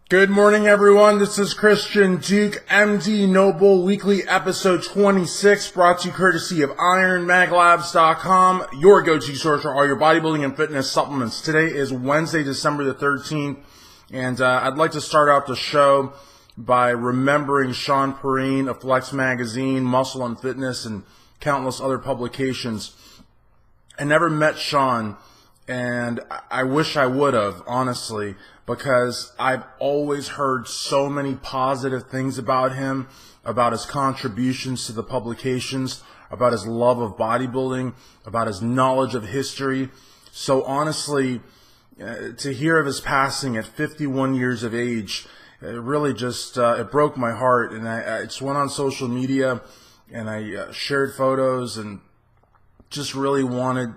Good morning, everyone. This is Christian Duque, MD Noble, weekly episode 26, brought to you courtesy of IronMagLabs.com, your go-to source for all your bodybuilding and fitness supplements. Today is Wednesday, December the 13th, and I'd like to start out the show by remembering Sean Perrine of Flex Magazine, Muscle and Fitness, and countless other publications. I never met Sean, and I wish I would have, honestly, because I've always heard so many positive things about him, about his contributions to the publications, about his love of bodybuilding, about his knowledge of history. So honestly, to hear of his passing at 51 years of age, it really just, it broke my heart. And I just went on social media and I shared photos and just really wanted,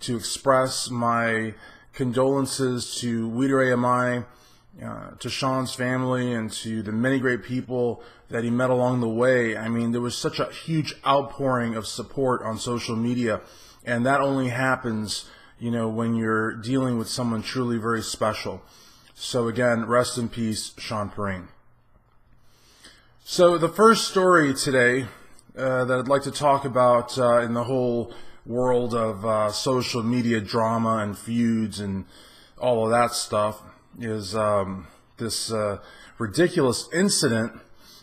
to express my condolences to Leader AMI, to Sean's family, and to the many great people that he met along the way. I mean, there was such a huge outpouring of support on social media, and that only happens, when you're dealing with someone truly very special. So again, rest in peace, Sean Perrine. So the first story today that I'd like to talk about in the whole world of social media drama and feuds and all of that stuff is this ridiculous incident.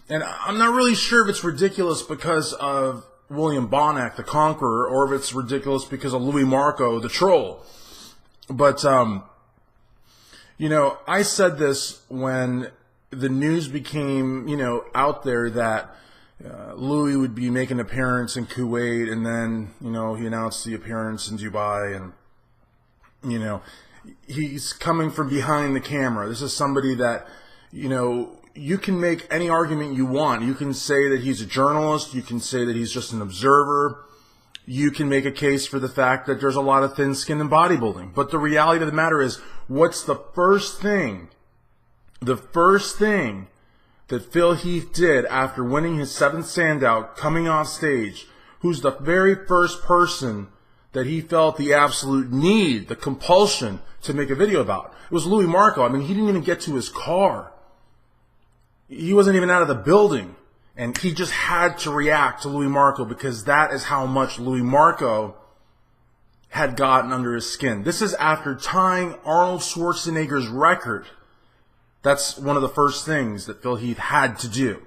And I'm not really sure if it's ridiculous because of William Banach, the conqueror, or if it's ridiculous because of Louie Marco, the troll. But, I said this when the news became, out there that Louie would be making an appearance in Kuwait, and then, he announced the appearance in Dubai, and, he's coming from behind the camera. This is somebody that, you can make any argument you want. You can say that he's a journalist. You can say that he's just an observer. You can make a case for the fact that there's a lot of thin skin in bodybuilding. But the reality of the matter is, what's the first thing that Phil Heath did after winning his 7th Sandow, coming off stage? Who's the very first person that he felt the absolute need, the compulsion to make a video about? It was Louie Marco. I mean, he didn't even get to his car. He wasn't even out of the building. And he just had to react to Louie Marco because that is how much Louie Marco had gotten under his skin. This is after tying Arnold Schwarzenegger's record. That's one of the first things that Phil Heath had to do.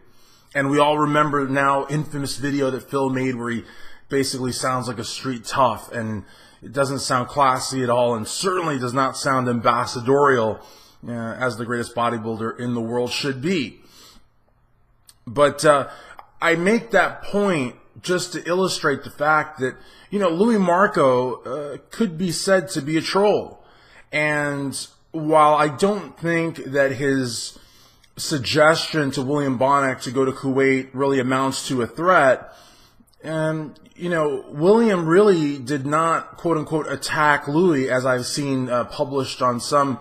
And we all remember now infamous video that Phil made where he basically sounds like a street tough, and it doesn't sound classy at all, and certainly does not sound ambassadorial as the greatest bodybuilder in the world should be. But I make that point just to illustrate the fact that, Louie Marco could be said to be a troll. And while I don't think that his suggestion to William Banach to go to Kuwait really amounts to a threat, William really did not, quote-unquote, attack Louie, as I've seen published on some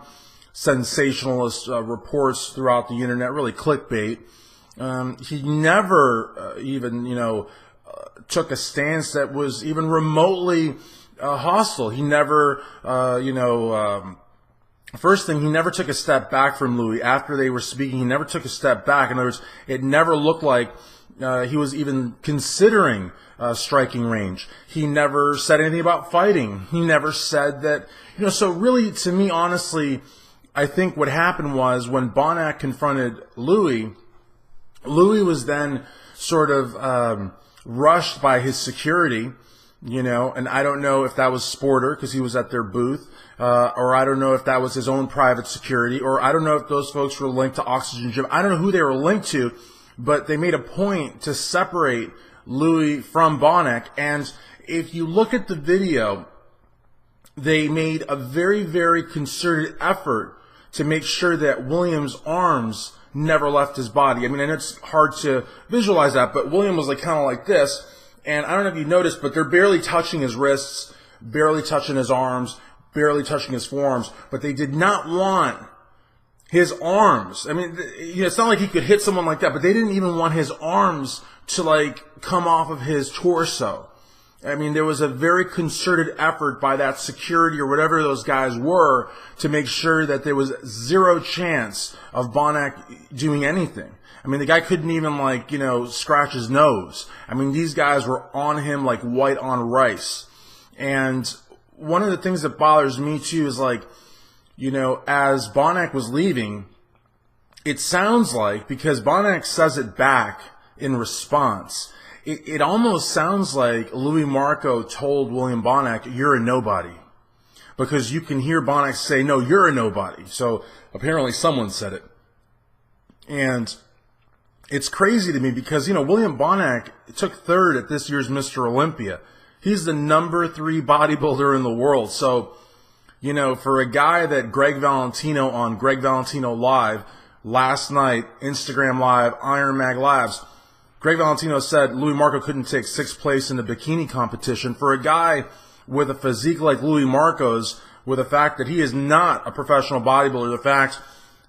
sensationalist reports throughout the internet, really clickbait. He never even, took a stance that was even remotely hostile. He never, first thing, he never took a step back from Louie. After they were speaking, he never took a step back. In other words, it never looked like he was even considering striking range. He never said anything about fighting. He never said that, so really, to me, honestly, I think what happened was when Banach confronted Louie was then sort of rushed by his security, and I don't know if that was Sporter because he was at their booth, or I don't know if that was his own private security, or I don't know if those folks were linked to Oxygen Gym. I don't know who they were linked to, but they made a point to separate Louie from Banach. And if you look at the video, they made a very, very concerted effort to make sure that William's arms never left his body. I mean, I know it's hard to visualize that, but William was kind of like this. And I don't know if you noticed, but they're barely touching his wrists, barely touching his arms, barely touching his forearms, but they did not want his arms. I mean, it's not like he could hit someone like that, but they didn't even want his arms to come off of his torso. I mean, there was a very concerted effort by that security or whatever those guys were to make sure that there was zero chance of Banach doing anything. I mean, the guy couldn't even, scratch his nose. I mean, these guys were on him like white on rice. And one of the things that bothers me, too, is, as Banach was leaving, it sounds like, because Banach says it back in response, it almost sounds like Louie Marco told William Banach, "You're a nobody." Because you can hear Banach say, "No, you're a nobody." So apparently someone said it. And it's crazy to me because, William Banach took third at this year's Mr. Olympia. He's the number 3 bodybuilder in the world. So, for a guy that Greg Valentino on Greg Valentino Live last night, Instagram Live, Iron Mag Labs, Greg Valentino said Louie Marco couldn't take 6th place in the bikini competition. For a guy with a physique like Louie Marco's, with the fact that he is not a professional bodybuilder, the fact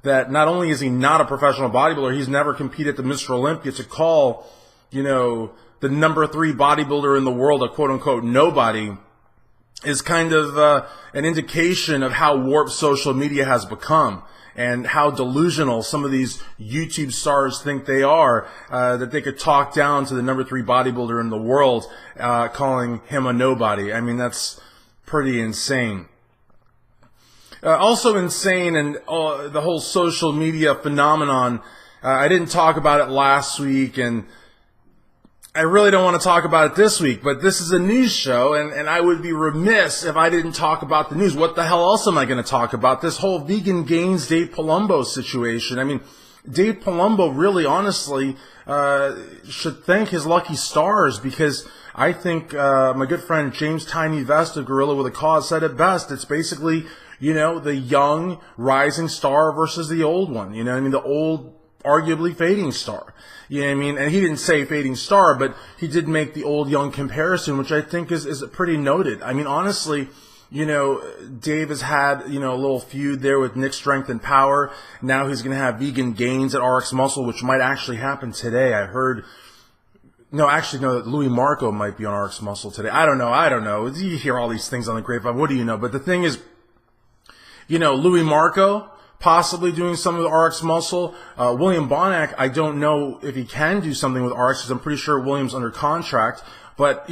that not only is he not a professional bodybuilder, he's never competed at the Mr. Olympia, to call, the number 3 bodybuilder in the world a quote-unquote nobody is kind of an indication of how warped social media has become. And how delusional some of these YouTube stars think they are, that they could talk down to the number 3 bodybuilder in the world, calling him a nobody. I mean, that's pretty insane. Also insane, and the whole social media phenomenon, I didn't talk about it last week, and I really don't want to talk about it this week, but this is a news show, and I would be remiss if I didn't talk about the news. What the hell else am I going to talk about? This whole Vegan Gains Dave Palumbo situation. I mean, Dave Palumbo really, honestly, should thank his lucky stars, because I think my good friend James Tiny Vest of Gorilla with a Cause said it best. It's basically, the young rising star versus the old one. The old, arguably fading star. And he didn't say fading star, but he did make the old young comparison, which I think is pretty noted. I mean, honestly, Dave has had, a little feud there with Nick Strength and Power. Now he's going to have Vegan Gains at RX Muscle, which might actually happen today. I heard, that Louie Marco might be on RX Muscle today. I don't know. You hear all these things on the grapevine. What do you know? But the thing is, Louie Marco possibly doing something with RX Muscle. William Banach, I don't know if he can do something with RX, because I'm pretty sure William's under contract. But,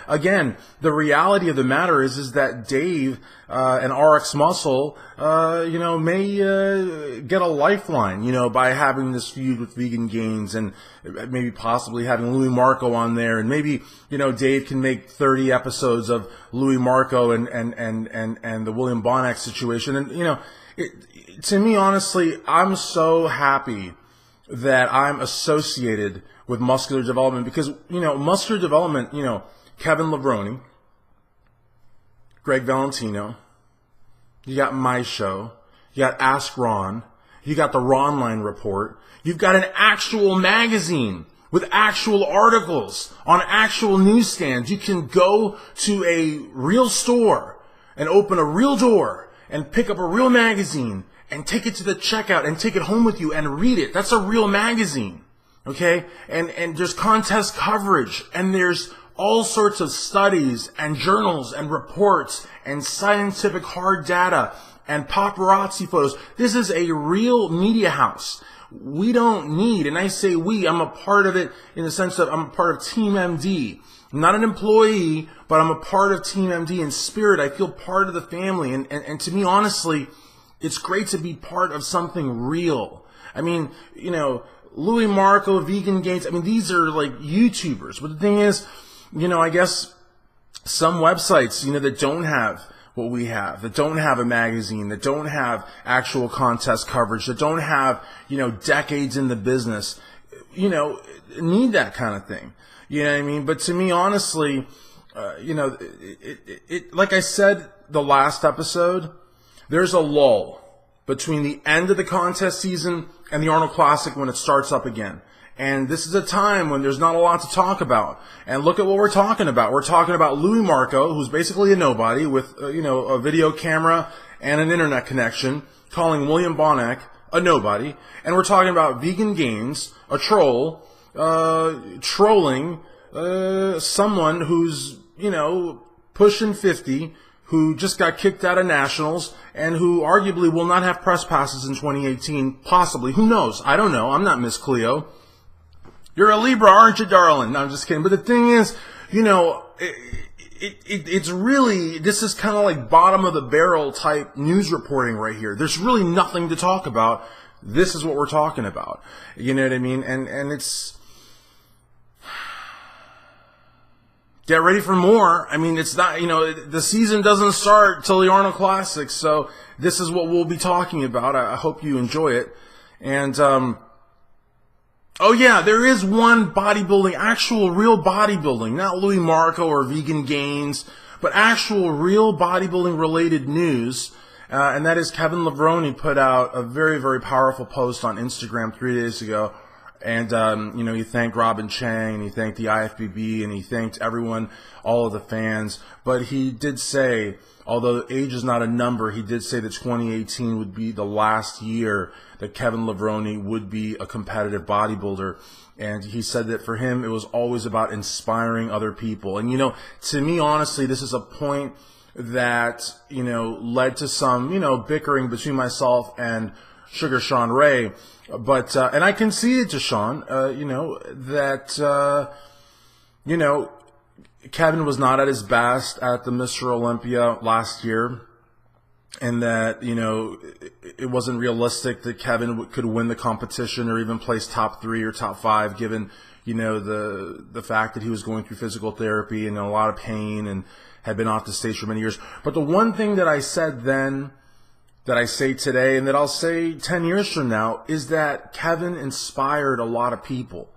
again, the reality of the matter is that Dave and RX Muscle, may get a lifeline, by having this feud with Vegan Gains, and maybe possibly having Louie Marco on there. And maybe, Dave can make 30 episodes of Louie Marco and the William Banach situation. And, to me, honestly, I'm so happy that I'm associated with muscular development, because, muscular development, Kevin Levrone, Greg Valentino, you got my show, you got Ask Ron, you got the Ronline Report, you've got an actual magazine with actual articles on actual newsstands. You can go to a real store and open a real door and pick up a real magazine and take it to the checkout and take it home with you and read it. That's a real magazine. Okay? And there's contest coverage, and there's all sorts of studies and journals and reports and scientific hard data and paparazzi photos. This is a real media house. We don't need, and I say we, I'm a part of it in the sense that I'm a part of Team MD. I'm not an employee, but I'm a part of Team MD in spirit. I feel part of the family. And to me, honestly, it's great to be part of something real. I mean, Louie Marco, Vegan Gains, these are like YouTubers. But the thing is, I guess some websites, that don't have what we have, that don't have a magazine, that don't have actual contest coverage, that don't have, decades in the business, need that kind of thing. You know what I mean? But to me, honestly, like I said the last episode, there's a lull between the end of the contest season and the Arnold Classic when it starts up again. And this is a time when there's not a lot to talk about. And look at what we're talking about. We're talking about Louie Marco, who's basically a nobody with, a video camera and an internet connection, calling William Banach a nobody. And we're talking about Vegan Gains, a troll, trolling someone who's pushing 50, who just got kicked out of nationals, and who arguably will not have press passes in 2018, possibly. Who knows? I don't know. I'm not Miss Cleo. You're a Libra, aren't you, darling? No, I'm just kidding. But the thing is, it's really, this is kind of like bottom of the barrel type news reporting right here. There's really nothing to talk about. This is what we're talking about. You know what I mean? And it's, get ready for more. I mean, it's not, the season doesn't start till the Arnold Classic, so this is what we'll be talking about. I hope you enjoy it. And, oh yeah, there is one bodybuilding, actual real bodybuilding, not Louie Marco or Vegan Gains, but actual real bodybuilding related news. And that is Kevin Levrone put out a very, very powerful post on Instagram 3 days ago. And, he thanked Robin Chang, and he thanked the IFBB, and he thanked everyone, all of the fans. But he did say, although age is not a number, he did say that 2018 would be the last year that Kevin Levrone would be a competitive bodybuilder. And he said that for him, it was always about inspiring other people. And, to me, honestly, this is a point that, led to some, bickering between myself and Sugar Sean Ray. But, and I conceded to Sean, that, Kevin was not at his best at the Mr. Olympia last year, and that, it wasn't realistic that Kevin could win the competition or even place top 3 or top 5, given, the fact that he was going through physical therapy and a lot of pain and had been off the stage for many years. But the one thing that I said then, that I say today, and that I'll say 10 years from now, is that Kevin inspired a lot of people.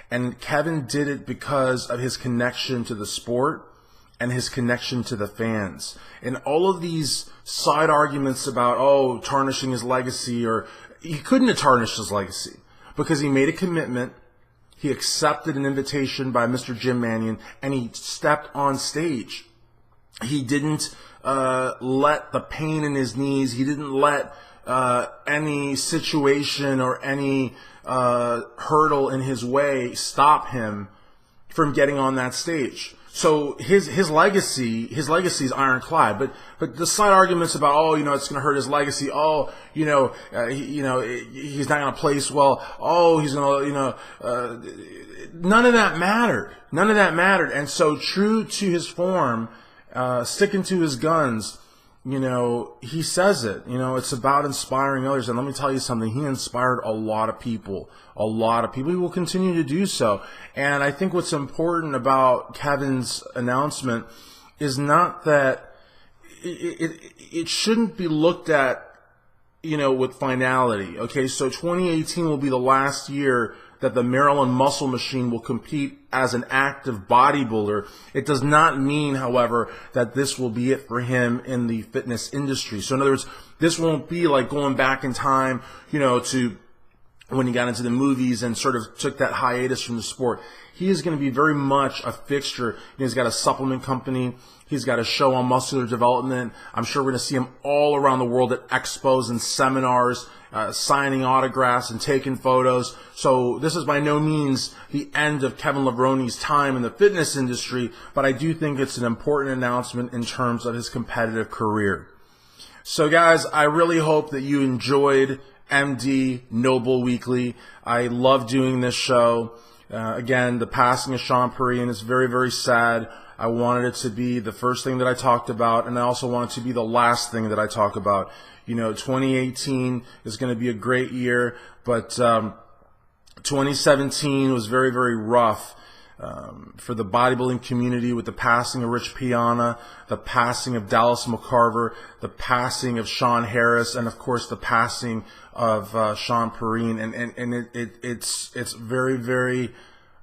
And Kevin did it because of his connection to the sport and his connection to the fans. And all of these side arguments about, tarnishing his legacy, or he couldn't have tarnished his legacy because he made a commitment. He accepted an invitation by Mr. Jim Mannion, and he stepped on stage. He didn't let the pain in his knees, he didn't let any situation or any hurdle in his way stop him from getting on that stage. So his legacy is ironclad. But the side arguments about, it's going to hurt his legacy. He's not going to place well. He's going to, none of that mattered. None of that mattered. And so, true to his form, sticking to his guns, he says it. It's about inspiring others. And let me tell you something. He inspired a lot of people. A lot of people. He will continue to do so. And I think what's important about Kevin's announcement is not that it shouldn't be looked at, with finality. Okay, so 2018 will be the last year that the Maryland Muscle Machine will compete as an active bodybuilder. It does not mean, however, that this will be it for him in the fitness industry. So in other words, this won't be like going back in time, to when he got into the movies and sort of took that hiatus from the sport. He is going to be very much a fixture. He's got a supplement company. He's got a show on muscular development. I'm sure we're going to see him all around the world at expos and seminars, signing autographs and taking photos. So this is by no means the end of Kevin Levrone's time in the fitness industry, but I do think it's an important announcement in terms of his competitive career. So guys, I really hope that you enjoyed MD Noble Weekly. I love doing this show. Again, the passing of Sean Perrine is very, very sad. I wanted it to be the first thing that I talked about, and I also want it to be the last thing that I talk about. 2018 is going to be a great year, but 2017 was very, very rough for the bodybuilding community with the passing of Rich Piana, the passing of Dallas McCarver, the passing of Sean Harris, and of course the passing of Sean Perrine. And it's very, very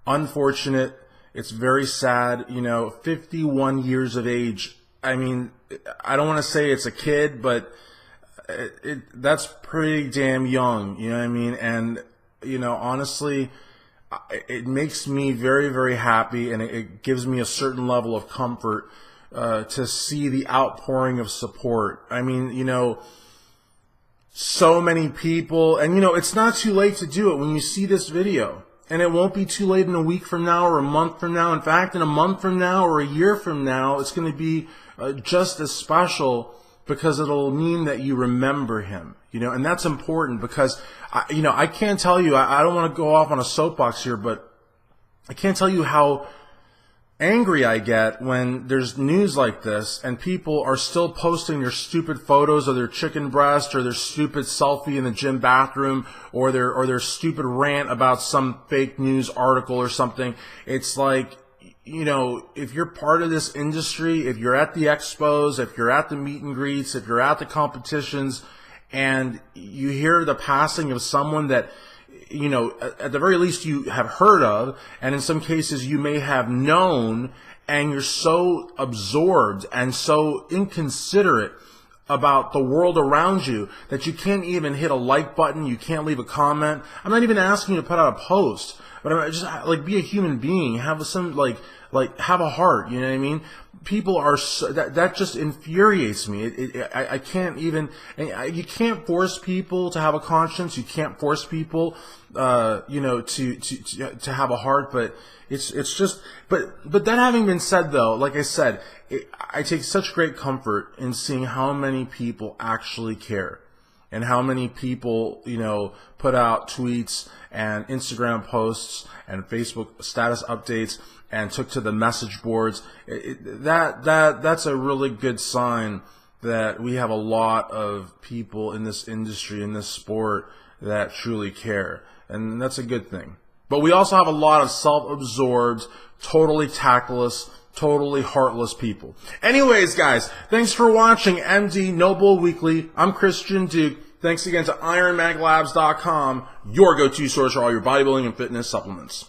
unfortunate. It's very sad. 51 years of age. I mean, I don't want to say it's a kid, but that's pretty damn young. You know what I mean? And, honestly, it makes me very, very happy, and it gives me a certain level of comfort to see the outpouring of support. I mean, so many people, and it's not too late to do it when you see this video. And it won't be too late in a week from now or a month from now. In fact, in a month from now or a year from now, it's going to be just as special, because it'll mean that you remember him, and that's important, because, I can't tell you, I don't want to go off on a soapbox here, but I can't tell you how angry I get when there's news like this and people are still posting their stupid photos of their chicken breast or their stupid selfie in the gym bathroom or their stupid rant about some fake news article or something. It's like, if you're part of this industry, if you're at the expos, if you're at the meet and greets, if you're at the competitions, and you hear the passing of someone that, at the very least you have heard of, and in some cases you may have known, and you're so absorbed and so inconsiderate about the world around you that you can't even hit a like button, you can't leave a comment. I'm not even asking you to put out a post, but I'm just be a human being, have some have a heart, you know what I mean? People are that just infuriates me. I can't even. You can't force people to have a conscience. You can't force people, to have a heart. But it's just. But that having been said, though, like I said, I take such great comfort in seeing how many people actually care, and how many people put out tweets and Instagram posts and Facebook status updates and took to the message boards. That's a really good sign that we have a lot of people in this industry, in this sport, that truly care. And that's a good thing. But we also have a lot of self-absorbed, totally tactless, totally heartless people. Anyways, guys, thanks for watching MD Noble Weekly. I'm Christian Duque. Thanks again to IronMagLabs.com, your go-to source for all your bodybuilding and fitness supplements.